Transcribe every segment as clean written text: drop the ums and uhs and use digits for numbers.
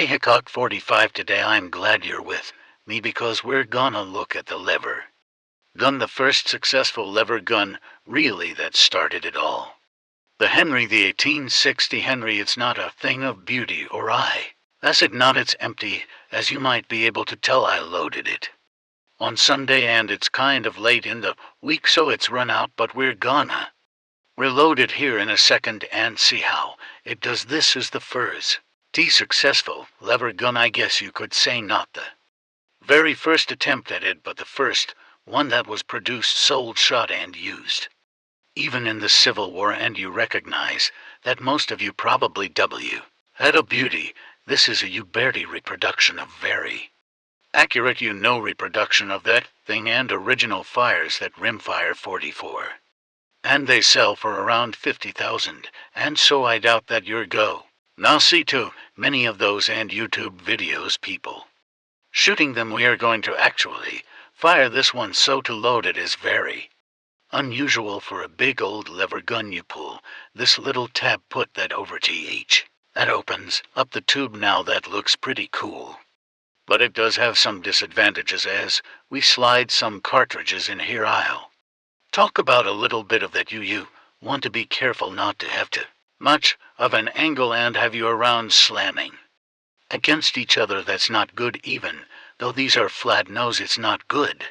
Hey Hickok 45, today I'm glad you're with me because we're gonna look at the lever gun, the first successful lever gun, really, that started it all. The Henry, the 1860 Henry. It's not a thing of beauty or eye. That's it, not. It's empty, as you might be able to tell. I loaded it on Sunday and it's kind of late in the week, so it's run out, but we're gonna reload it here in a second and see how it does. This is the first successful lever gun, I guess you could say. Not the very first attempt at it, but the first one that was produced, sold, shot, and used even in the Civil War, and you recognize that most of you probably had a beauty. This is a Uberti reproduction, of very accurate, reproduction of that thing, and original fires that rimfire 44. And they sell for around 50,000, and so I doubt that you're go now see too many of those and YouTube videos people shooting them. We are going to actually fire this one, so to load it is very unusual for a big old lever gun. You pull this little tab, put that over to each. That opens up the tube. Now that looks pretty cool, but it does have some disadvantages as we slide some cartridges in here. I'll talk about a little bit of that. You want to be careful not to have too much of an angle and have you around slamming against each other. That's not good, even though these are flat nose. It's not good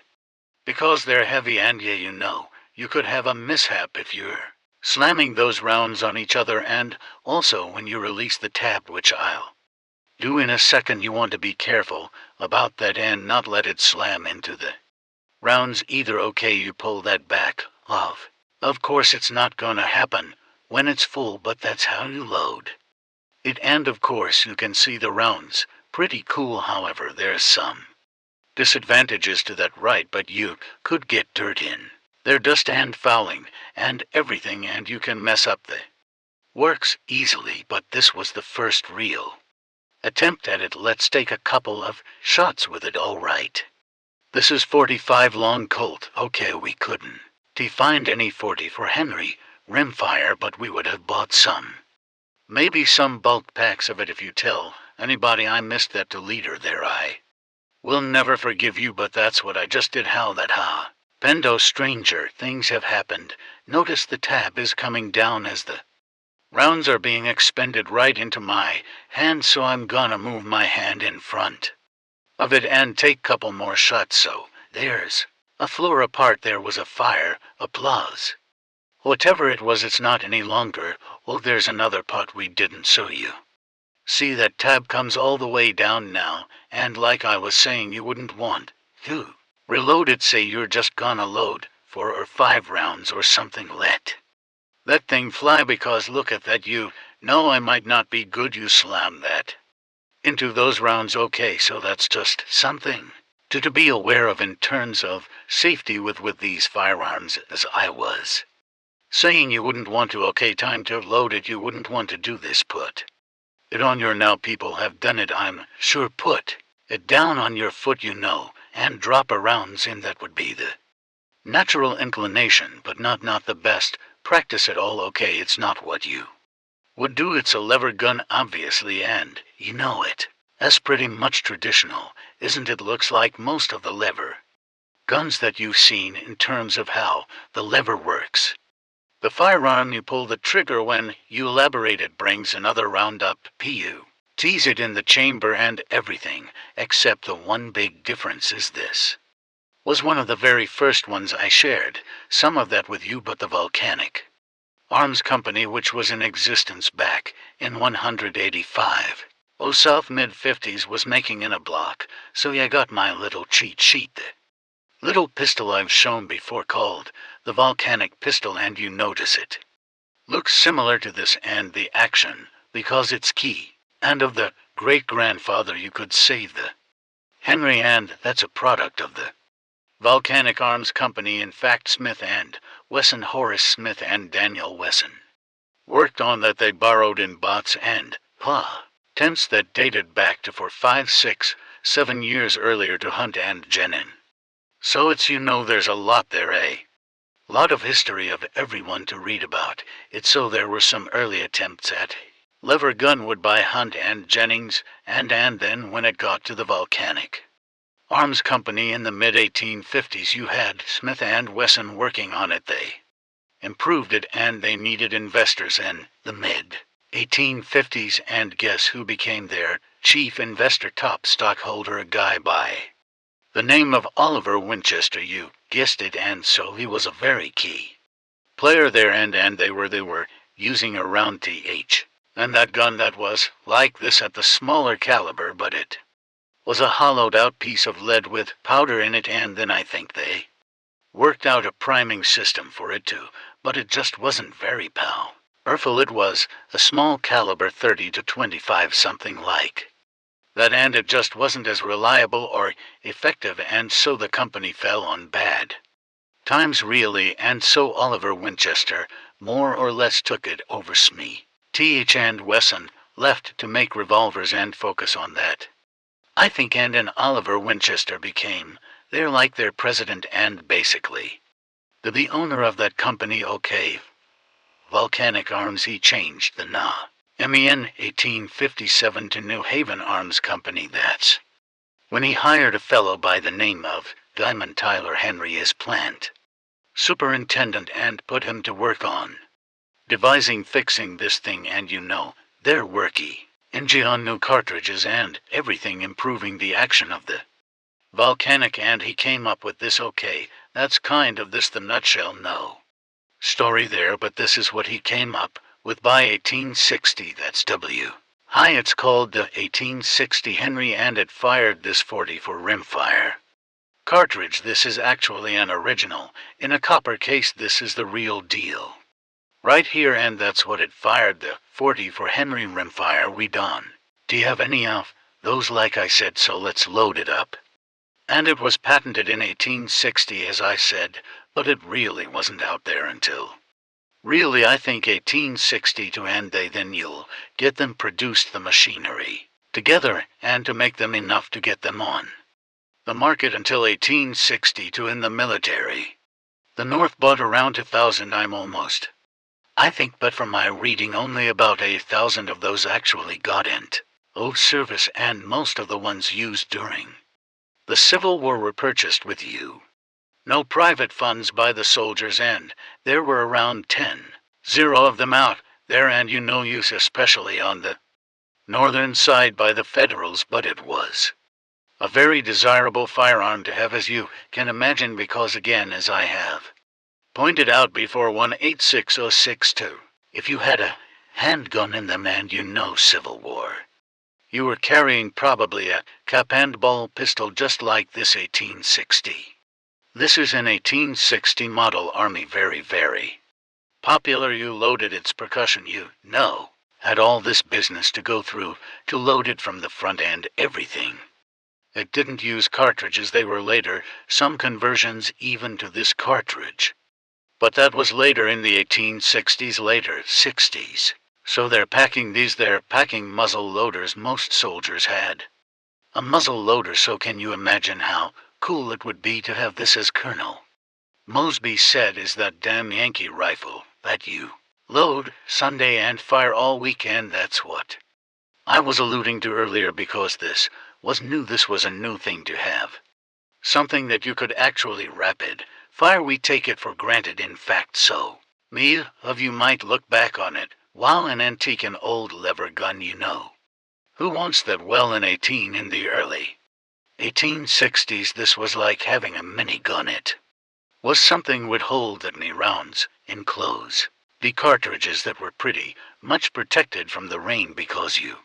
because they're heavy, and you could have a mishap if you're slamming those rounds on each other. And also when you release the tab, which I'll do in a second, you want to be careful about that and not let it slam into the rounds either. Okay, you pull that back off. Of course it's not gonna happen when it's full, but that's how you load it. And of course you can see the rounds. Pretty cool. However, there's some disadvantages to that, right? But you could get dirt in their dust and fouling and everything, and you can mess up the works easily. But this was the first real attempt at it. Let's take a couple of shots with it. All right, this is 45 long Colt. Okay, we couldn't find any 40 for Henry rimfire, but we would have bought some, maybe some bulk packs of it. If you tell anybody I missed that to leader there, I will never forgive you. But that's what I just did. How that Pendo, stranger things have happened. Notice the tab is coming down as the rounds are being expended right into my hand, so I'm gonna move my hand in front of it and take couple more shots. So there's a floor apart. There was a fire. Applause. Whatever it was, it's not any longer. Oh, there's another pot we didn't show you. See, that tab comes all the way down now, and like I was saying, you wouldn't want to reload it. Say you're just gonna load 4 or 5 rounds or something. Let that thing fly, because look at that. I might not be good. You slam that into those rounds. Okay, so that's just something to be aware of in terms of safety with these firearms. As I was saying, you wouldn't want to. Okay, time to load it. You wouldn't want to do this. Put it on your, now people have done it, I'm sure. Put it down on your foot, and drop a rounds in. That would be the natural inclination, but not the best practice at all. Okay, it's not what you would do. It's a lever gun, obviously, and you know it. That's pretty much traditional, isn't it? Looks like most of the lever guns that you've seen in terms of how the lever works. The firearm, you pull the trigger. When you elaborate, it brings another round up. You tease it in the chamber and everything, except the one big difference is this was one of the very first ones. I shared some of that with you, but the Volcanic Arms Company, which was in existence back in 185, South mid-50s, was making in a block. So I got my little cheat sheet, the little pistol I've shown before, called the Volcanic pistol, and you notice it looks similar to this and the action, because it's key and of the great-grandfather, you could say, the Henry, and that's a product of the Volcanic Arms Company. In fact, Smith and Wesson, Horace Smith and Daniel Wesson, worked on that. They borrowed in bots and tents that dated back to 4, 5, 6, 7 years earlier to Hunt and Jenin. So it's, there's a lot there, a lot of history of everyone to read about it. So there were some early attempts at Lever gun would buy Hunt and Jennings, and then when it got to the Volcanic Arms Company in the mid-1850s, you had Smith and Wesson working on it. They improved it, and they needed investors in the mid-1850s, and guess who became their chief investor, top stockholder, a guy by the name of Oliver Winchester. You guessed it, and so he was a very key player there, and they were using a round th. And that gun that was like this at the smaller caliber, but it was a hollowed out piece of lead with powder in it, and then I think they worked out a priming system for it too, but it just wasn't very powerful. It was a small caliber 30 to 25, something like that, and it just wasn't as reliable or effective, and so the company fell on bad times really, and so Oliver Winchester more or less took it over. Smith and Wesson left to make revolvers and focus on that, I think, and then Oliver Winchester became their president and basically the owner of that company. Okay, Volcanic Arms. He changed the MEN 1857 to New Haven Arms Company. That's when he hired a fellow by the name of Diamond Tyler Henry as plant superintendent and put him to work on devising fixing this thing, and they're working on new cartridges and everything, improving the action of the Volcanic, and he came up with this. Okay, that's kind of this the nutshell. No story there, but this is what he came up with by 1860. That's Hi, it's called the 1860 Henry, and it fired this 40 for rimfire cartridge. This is actually an original in a copper case. This is the real deal right here, and that's what it fired, the 40 for Henry rimfire. We done. Do you have any of those? Like I said, so let's load it up. And it was patented in 1860, as I said, but it really wasn't out there until really I think 1862, and then you'll get them produced the machinery together and to make them enough to get them on the market until 1862 in the military. The North bought around 2,000, I think, but from my reading only about 1,000 of those actually got into service, and most of the ones used during the Civil War were purchased with no private funds by the soldiers, and there were around 10 of them out there, and use especially on the northern side by the Federals, but it was a very desirable firearm to have, as you can imagine, because again, as I have pointed out before, 186062, if you had a handgun in them and Civil War, you were carrying probably a cap and ball pistol just like this 1860. This is an 1860 model Army, very, very popular. You loaded its percussion, had all this business to go through to load it from the front and everything. It didn't use cartridges. They were later some conversions even to this cartridge, but that was later in the 1860s, later 60s. So they're packing muzzle loaders. Most soldiers had a muzzle loader, so can you imagine how cool it would be to have this, as Colonel Mosby said, is that damn Yankee rifle that you load Sunday and fire all weekend. That's what I was alluding to earlier, because this was new. This was a new thing to have, something that you could actually rapid fire. We take it for granted, in fact, so many of you might look back on it while an antique and old lever gun. Who wants that? Well, in the early 1860s, this was like having a minigun. It was something would hold that many rounds enclose the cartridges that were pretty much protected from the rain, because you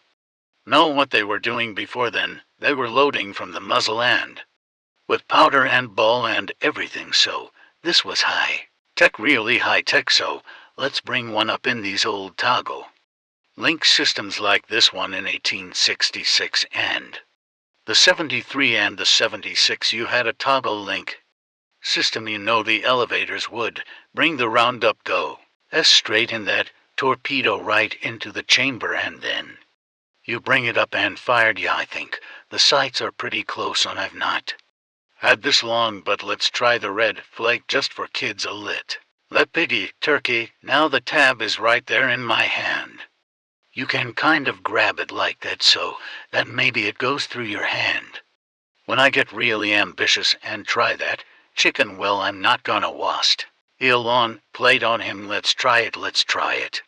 know what they were doing before then. They were loading from the muzzle and with powder and ball and everything, so this was high tech, really high tech. So let's bring one up in these old toggle link systems like this one in 1866 and the 73 and the 76. You had a toggle link system. The elevators would bring the roundup go as straight in that torpedo right into the chamber, and then you bring it up and fired. I think the sights are pretty close on. I've not had this long, but let's try the red flake just for kids a lit. Let piggy turkey. Now the tab is right there in my hand. You can kind of grab it like that so that maybe it goes through your hand. When I get really ambitious and try that, chicken, well, I'm not gonna wast. Heel on, plate on him, let's try it, let's try it.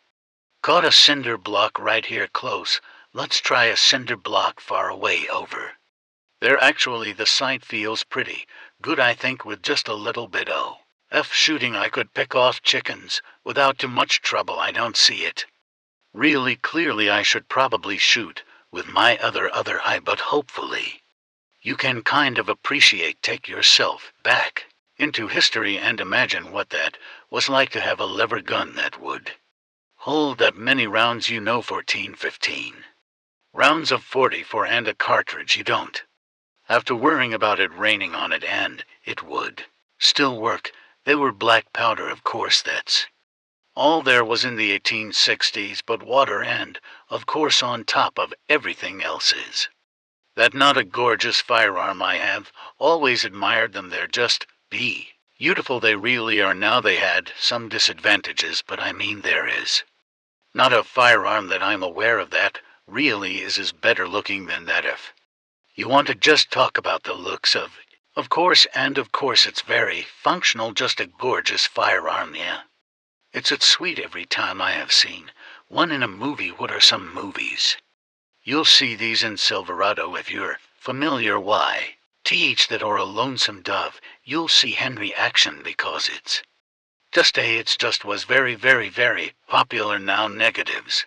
Caught a cinder block right here close, let's try a cinder block far away over. There actually the sight feels pretty good, I think, with just a little bit of shooting I could pick off chickens, without too much trouble. I don't see it. Really clearly I should probably shoot with my other eye, but hopefully you can kind of take yourself back into history and imagine what that was like to have a lever gun that would hold that many rounds, 14, 15 rounds of 44 and a cartridge. You don't have to worrying about it raining on it, and it would still work. They were black powder, of course, that's all there was in the 1860s, but water, and, of course, on top of everything else is that not a gorgeous firearm. I have always admired them. They're just beautiful. They really are. Now they had some disadvantages, but I mean there is not a firearm that I'm aware of that really is better looking than that. If you want to just talk about the looks of course, and of course it's very functional, just a gorgeous firearm, yeah. It's sweet every time I have seen one in a movie. What are some movies? You'll see these in Silverado if you're familiar. Why? Teach that, or a Lonesome Dove. You'll see Henry action because it's just was very, very, very popular. Now negatives.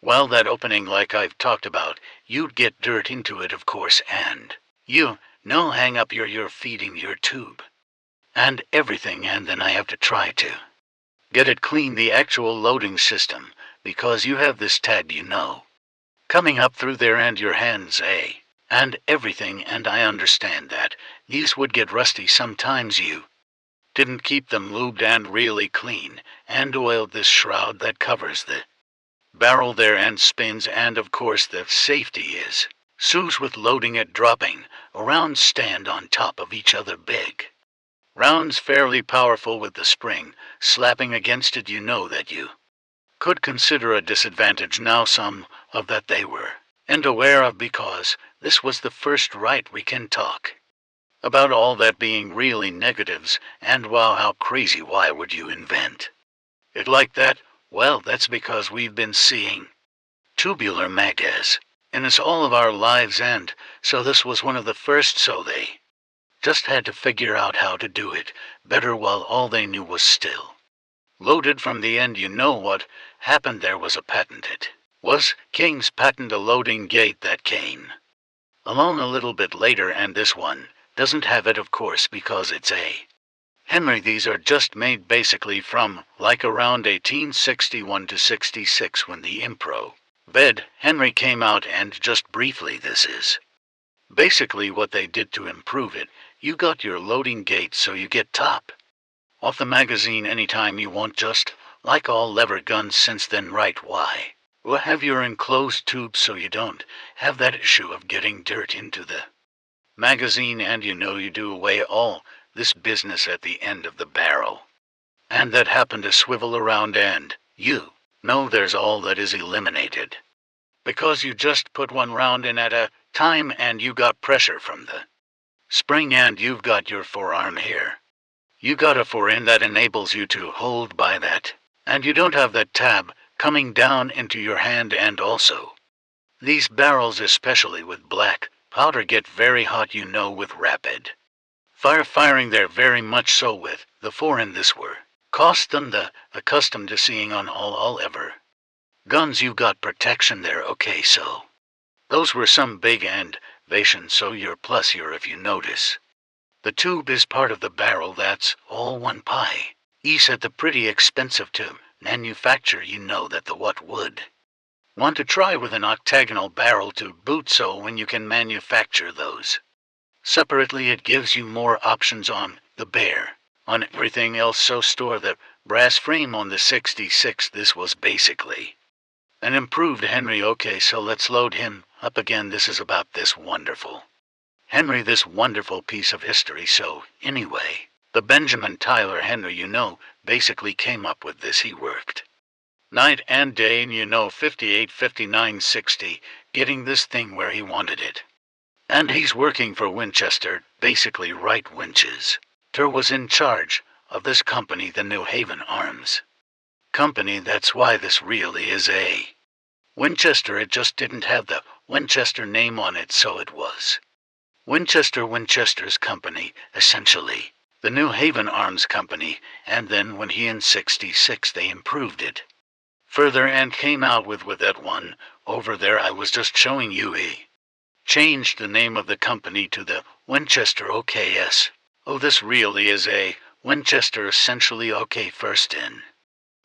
Well, that opening, like I've talked about, you'd get dirt into it, of course, and hang up you're feeding your tube and everything, and then I have to try to get it clean, the actual loading system, because you have this tag, coming up through there and your hands, and everything, and I understand that these would get rusty sometimes. You didn't keep them lubed and really clean and oiled. This shroud that covers the barrel there and spins, and of course the safety is Sue's with loading it, dropping around, stand on top of each other, big rounds, fairly powerful with the spring slapping against it. That you could consider a disadvantage. Now some of that they were and aware of, because this was the first. Right, we can talk about all that being really negatives, and wow, how crazy. Why would you invent it like that? Well, that's because we've been seeing tubular magas in us all of our lives, and so this was one of the first, so they just had to figure out how to do it better, while all they knew was still loaded from the end. What happened there was a patent. It was King's patent, a loading gate that came along a little bit later, and this one doesn't have it, of course, because it's a Henry. These are just made basically from like around 1861 to 66 when the Impro bed Henry came out, and just briefly, this is basically what they did to improve it. You got your loading gate so you get top off the magazine anytime you want, just like all lever guns since then, right? Why? Well, have your enclosed tube so you don't have that issue of getting dirt into the magazine, and you do away all this business at the end of the barrel, and that happened to swivel around, and there's all that is eliminated because you just put one round in at a time, and you got pressure from the spring, and you've got your forearm here. You got a forend that enables you to hold by that, and you don't have that tab coming down into your hand. And also, these barrels, especially with black powder, get very hot, with rapid firing. They're very much so with the forend. This were cost them the accustomed to seeing on all ever guns. You got protection there, okay, so those were some big innovations. So plus if you notice, the tube is part of the barrel. That's all one pie. At the pretty expensive to manufacture. That the what would want to try with an octagonal barrel to boot, so when you can manufacture those separately, it gives you more options on the bear, on everything else. So store the brass frame on the 66. This was basically an improved Henry. Okay, so let's load him up again. This is about this wonderful Henry, this wonderful piece of history. So anyway, the Benjamin Tyler Henry, basically came up with this. He worked Night and day, and 58, 59, 60, getting this thing where he wanted it. And he's working for Winchester, basically right winches. Tur was in charge of this company, the New Haven Arms Company. That's why this really is a Winchester. It just didn't have the Winchester name on it, so it was Winchester's company, essentially. The New Haven Arms Company, and then when he in 66 they improved it further and came out with that one over there I was just showing you. He changed the name of the company to the Winchester OKS. Oh, this really is a Winchester, essentially. OK, first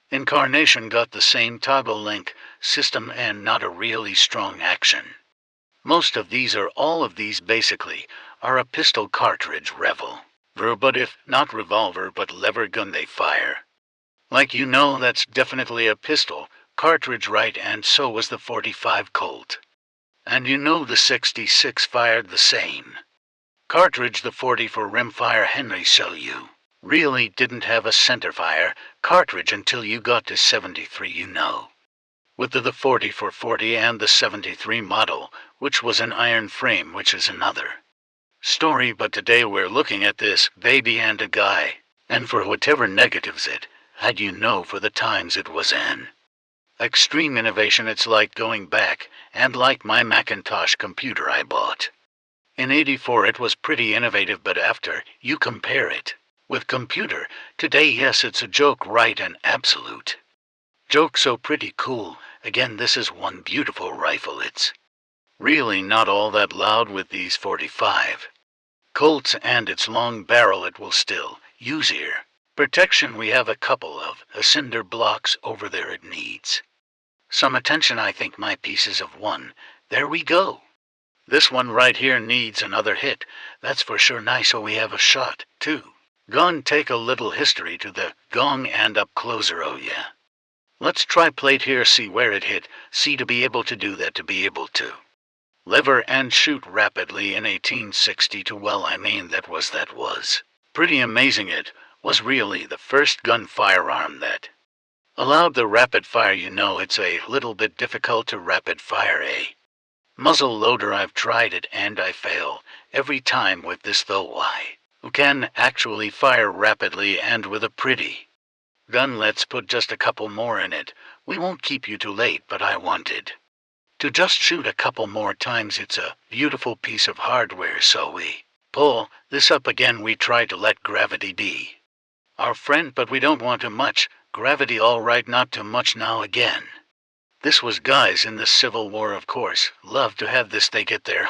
incarnation got the same toggle link system and not a really strong action. Most of these, or all of these basically, are a pistol cartridge revolver, but if not revolver but lever gun they fire. Like that's definitely a pistol cartridge, right? And so was the 45 Colt. And the 66 fired the same cartridge, the 40 for rimfire Henry, so you really didn't have a centerfire cartridge until you got to 73, with the 40 for 40 and the 73 model, which was an iron frame, which is another story. But today we're looking at this baby and a guy, and for whatever negatives it had, for the times it was an extreme innovation. It's like going back, and like my Macintosh computer I bought in '84, it was pretty innovative, but after you compare it with computer today, yes, it's a joke, right? An absolute joke. So pretty cool. Again, this is one beautiful rifle. It's really not all that loud with these 45 Colts and its long barrel. It will still use ear protection. We have a couple of cinder blocks over there. It needs some attention. I think my pieces of one. There we go. This one right here needs another hit. That's for sure. Nice. So we have a shot too. Gone. Take a little history to the gong and up closer. Oh yeah. Let's try plate here. See where it hit. See, to be able to do that, to be able to lever and shoot rapidly in 1862. Well, I mean, that was pretty amazing. It was really the first gun firearm that allowed the rapid fire. It's a little bit difficult to rapid fire a muzzle loader. I've tried it and I fail every time with this, though. Why? Who can actually fire rapidly and with a pretty gun? Let's put just a couple more in it. We won't keep you too late, but I wanted to just shoot a couple more times. It's a beautiful piece of hardware. So we pull this up again. We try to let gravity be our friend, but we don't want too much gravity. All right, not too much. Now again, this was guys in the Civil War, of course, love to have this. They get their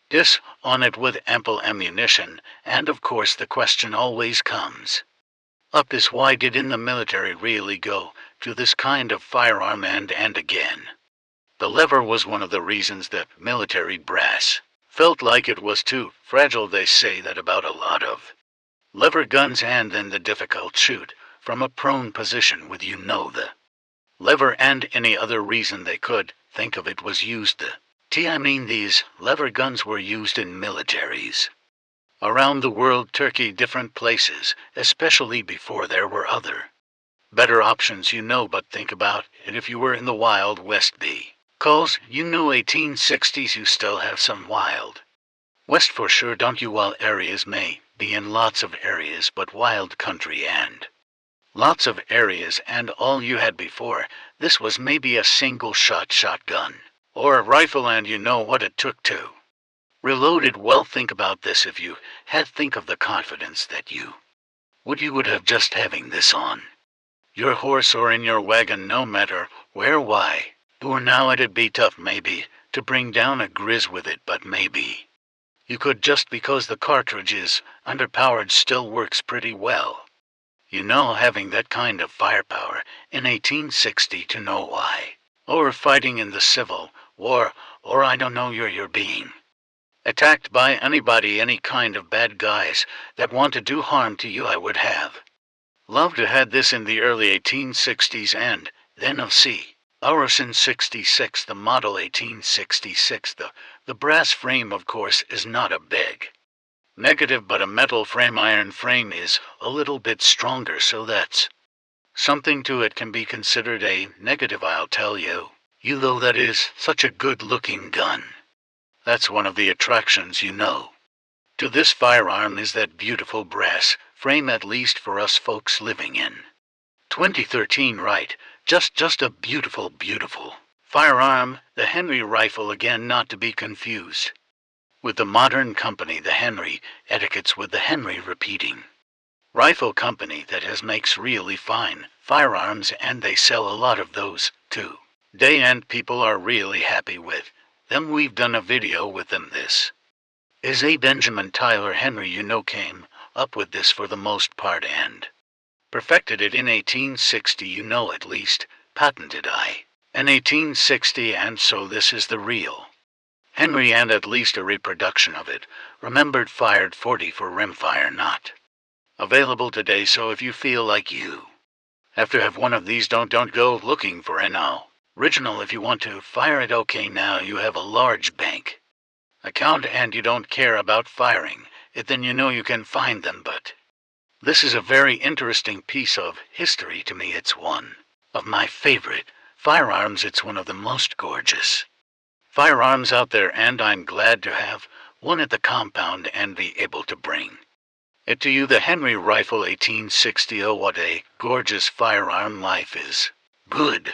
dis on it with ample ammunition, and of course the question always comes up is, why did in the military really go to this kind of firearm? And again, the lever was one of the reasons that military brass felt like it was too fragile. They say that about a lot of lever guns, and then the difficult shoot from a prone position with the lever, and any other reason they could think of it was used. These lever guns were used in militaries around the world, Turkey, different places, especially before there were other better options. But think about it, if you were in the Wild West, because 1860s, you still have some Wild West for sure, don't you? While areas may be in lots of areas, but wild country and lots of areas, and all you had before this was maybe a single shot shotgun or a rifle, and what it took to reload it. Well, think about this. If you think of the confidence that you would have just having this on your horse or in your wagon, no matter where. Why? Or now it'd be tough maybe to bring down a grizz with it, but maybe you could, just because the cartridge is underpowered, still works pretty well. Having that kind of firepower in 1860 to know why. Or fighting in the Civil War, or I don't know, you're being attacked by anybody, any kind of bad guys that want to do harm to you. I would have loved to had this in the early 1860s, and then ours in 66, the model 1866. The brass frame, of course, is not a big negative, but a metal frame, iron frame, is a little bit stronger, so that's Something to it can be considered a negative, I'll tell you. You though that is such a good-looking gun. That's one of the attractions, you know. To this firearm is that beautiful brass frame, at least for us folks living in 2013, right? Just a beautiful, beautiful firearm, the Henry rifle again, not to be confused with the modern company, the Henry, etiquettes with the Henry repeating. Rifle company that makes really fine firearms, and they sell a lot of those, too. And people are really happy with them. We've done a video with them. This is a Benjamin Tyler Henry, came up with this for the most part and perfected it in 1860, at least, patented in 1860, and so this is the real Henry, and at least a reproduction of it, remembered, fired 40 for rimfire, not available today. So if you feel like you have to have one of these, don't go looking for an original. If you want to fire it, okay, now you have a large bank account and you don't care about firing it, then you can find them. But this is a very interesting piece of history to me. It's one of my favorite firearms. It's one of the most gorgeous firearms out there, and I'm glad to have one at the compound and be able to bring it to you. The Henry rifle 1860. Oh, what a gorgeous firearm. Life is good.